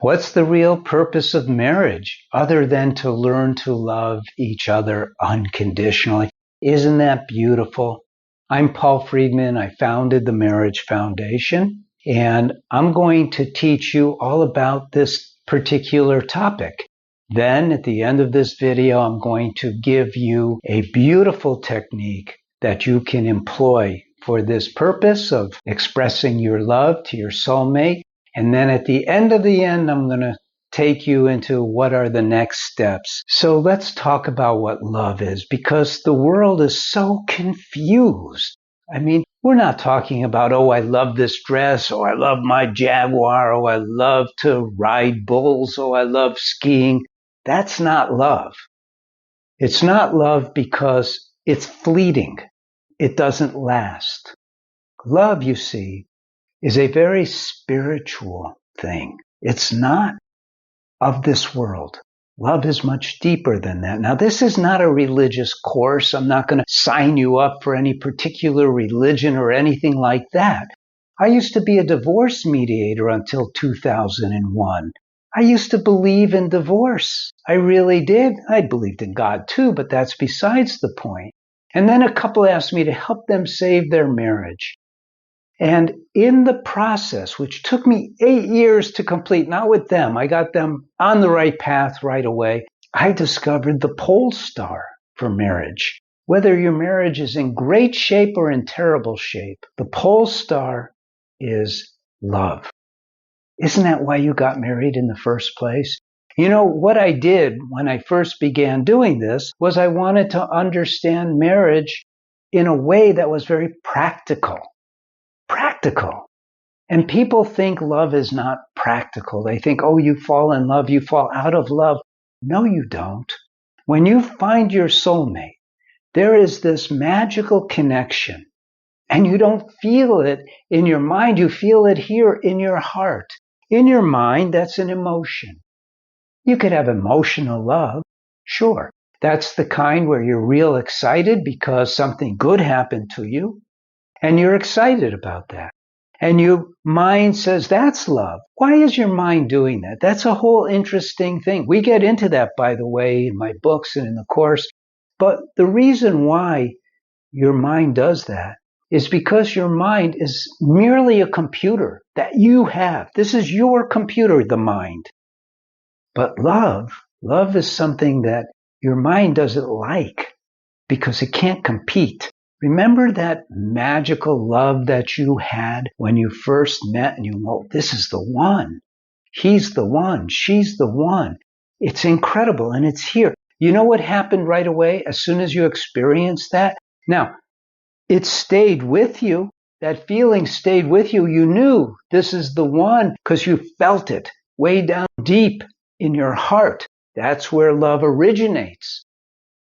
What's the real purpose of marriage other than to learn to love each other unconditionally? Isn't that beautiful? I'm Paul Friedman. I founded the Marriage Foundation, and I'm going to teach you all about this particular topic. Then at the end of this video, I'm going to give you a beautiful technique that you can employ for this purpose of expressing your love to your soulmate. And then at the end, I'm going to take you into what are the next steps. So let's talk about what love is, because the world is so confused. I mean, we're not talking about, oh, I love this dress, or I love my Jaguar, or I love to ride bulls, or I love skiing. That's not love. It's not love because it's fleeting. It doesn't last. Love, you see, is a very spiritual thing. It's not of this world. Love is much deeper than that. Now, this is not a religious course. I'm not going to sign you up for any particular religion or anything like that. I used to be a divorce mediator until 2001. I used to believe in divorce. I really did. I believed in God too, but that's besides the point. And then a couple asked me to help them save their marriage. And in the process, which took me 8 years to complete, not with them, I got them on the right path right away, I discovered the pole star for marriage. Whether your marriage is in great shape or in terrible shape, the pole star is love. Isn't that why you got married in the first place? You know, what I did when I first began doing this was I wanted to understand marriage in a way that was very practical. And people think love is not practical. They think, oh, you fall in love, you fall out of love. No, you don't. When you find your soulmate, there is this magical connection, and you don't feel it in your mind. You feel it here in your heart. In your mind, that's an emotion. You could have emotional love. Sure. That's the kind where you're real excited because something good happened to you, and you're excited about that. And your mind says, that's love. Why is your mind doing that? That's a whole interesting thing. We get into that, by the way, in my books and in the course. But the reason why your mind does that is because your mind is merely a computer that you have. This is your computer, the mind. But love is something that your mind doesn't like because it can't compete. Remember that magical love that you had when you first met and you know, this is the one. He's the one. She's the one. It's incredible and it's here. You know what happened right away as soon as you experienced that? Now, it stayed with you. That feeling stayed with you. You knew this is the one because you felt it way down deep in your heart. That's where love originates.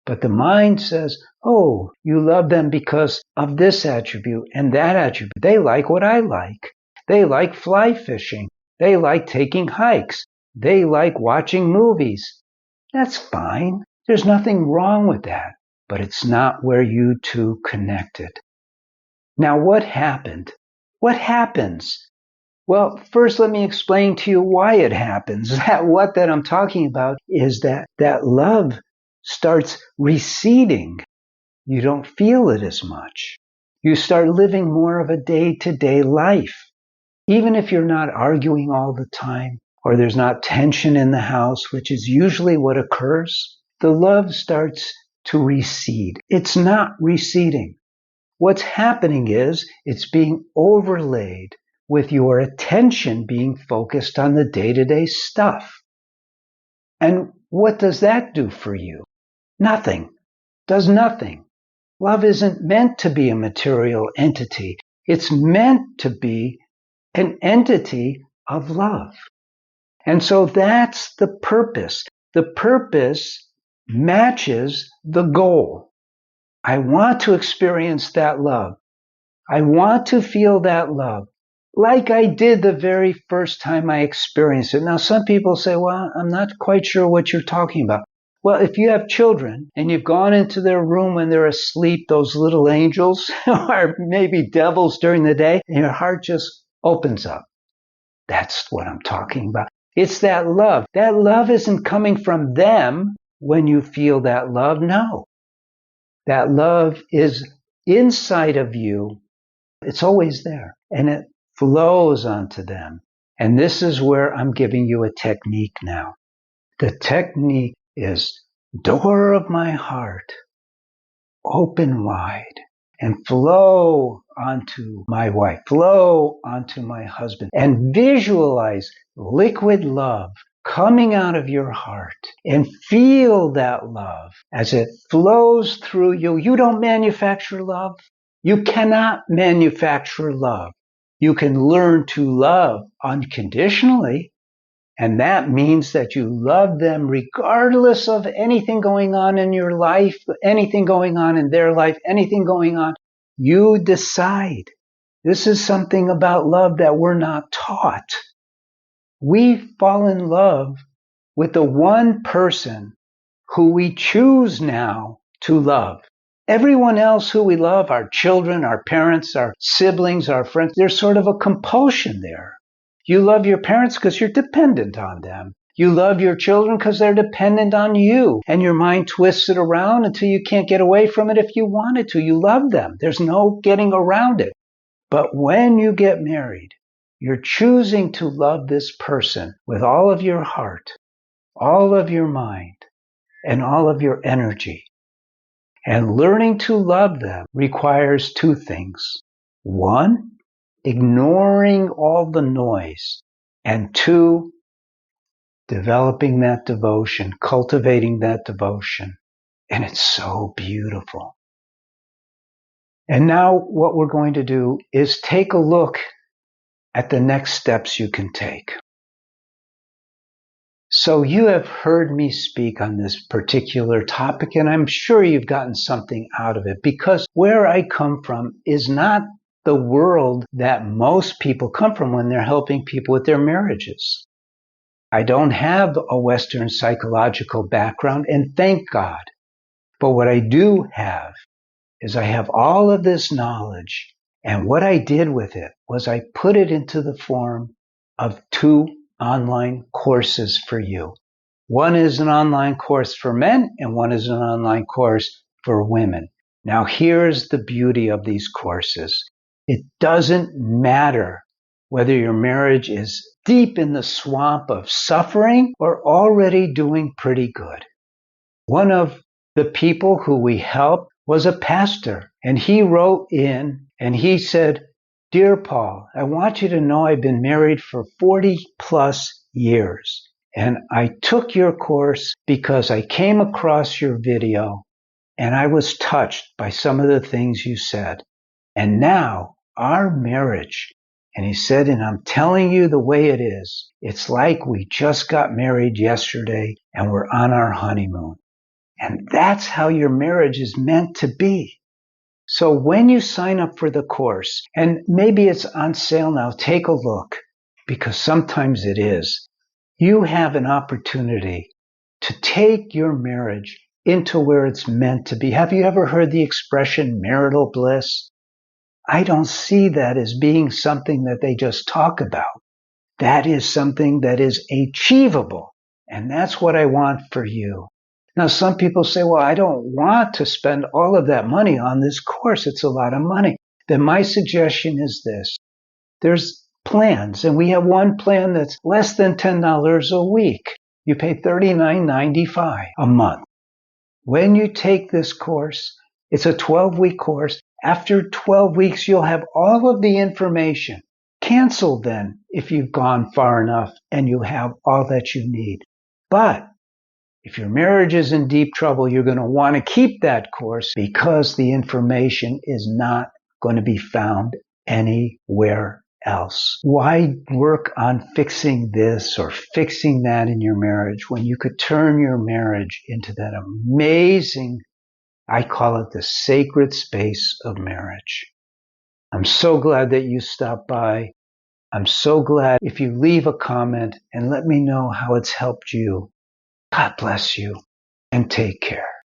But the mind says, oh, you love them because of this attribute and that attribute. They like what I like. They like fly fishing. They like taking hikes. They like watching movies. That's fine. There's nothing wrong with that. But it's not where you two connected. Now, what happened? What happens? Well, first let me explain to you why it happens. That I'm talking about is that love starts receding. You don't feel it as much. You start living more of a day-to-day life. Even if you're not arguing all the time, or there's not tension in the house, which is usually what occurs, the love starts to recede. It's not receding. What's happening is it's being overlaid with your attention being focused on the day-to-day stuff. And what does that do for you? Nothing. Does nothing. Love isn't meant to be a material entity. It's meant to be an entity of love. And so that's the purpose. The purpose matches the goal. I want to experience that love. I want to feel that love like I did the very first time I experienced it. Now, some people say, well, I'm not quite sure what you're talking about. Well, if you have children and you've gone into their room when they're asleep, those little angels or maybe devils during the day, and your heart just opens up. That's what I'm talking about. It's that love. That love isn't coming from them when you feel that love. No. That love is inside of you. It's always there. And it flows onto them. And this is where I'm giving you a technique now. The technique is door of my heart, open wide, and flow onto my wife, flow onto my husband, and visualize liquid love coming out of your heart, and feel that love as it flows through you. You don't manufacture love. You cannot manufacture love. You can learn to love unconditionally. And that means that you love them regardless of anything going on in your life, anything going on in their life, anything going on. You decide. This is something about love that we're not taught. We fall in love with the one person who we choose now to love. Everyone else who we love, our children, our parents, our siblings, our friends, there's sort of a compulsion there. You love your parents because you're dependent on them. You love your children because they're dependent on you. And your mind twists it around until you can't get away from it if you wanted to. You love them. There's no getting around it. But when you get married, you're choosing to love this person with all of your heart, all of your mind, and all of your energy. And learning to love them requires two things. One, ignoring all the noise. And two, developing that devotion, cultivating that devotion. And it's so beautiful. And now what we're going to do is take a look at the next steps you can take. So you have heard me speak on this particular topic, and I'm sure you've gotten something out of it, because where I come from is not the world that most people come from when they're helping people with their marriages. I don't have a Western psychological background, and thank God. But what I do have is I have all of this knowledge, and what I did with it was I put it into the form of two online courses for you. One is an online course for men, and one is an online course for women. Now, here's the beauty of these courses. It doesn't matter whether your marriage is deep in the swamp of suffering or already doing pretty good. One of the people who we helped was a pastor, and he wrote in and he said, "Dear Paul, I want you to know I've been married for 40 plus years, and I took your course because I came across your video and I was touched by some of the things you said. And now our marriage," and he said, "and I'm telling you the way it is, it's like we just got married yesterday and we're on our honeymoon." And that's how your marriage is meant to be. So when you sign up for the course, and maybe it's on sale now, take a look, because sometimes it is, you have an opportunity to take your marriage into where it's meant to be. Have you ever heard the expression marital bliss? I don't see that as being something that they just talk about. That is something that is achievable. And that's what I want for you. Now, some people say, well, I don't want to spend all of that money on this course. It's a lot of money. Then my suggestion is this. There's plans, and we have one plan that's less than $10 a week. You pay $39.95 a month. When you take this course, it's a 12-week course. After 12 weeks, you'll have all of the information. Cancel then if you've gone far enough and you have all that you need. But if your marriage is in deep trouble, you're going to want to keep that course because the information is not going to be found anywhere else. Why work on fixing this or fixing that in your marriage when you could turn your marriage into that amazing, I call it the sacred space of marriage? I'm so glad that you stopped by. I'm so glad if you leave a comment and let me know how it's helped you. God bless you and take care.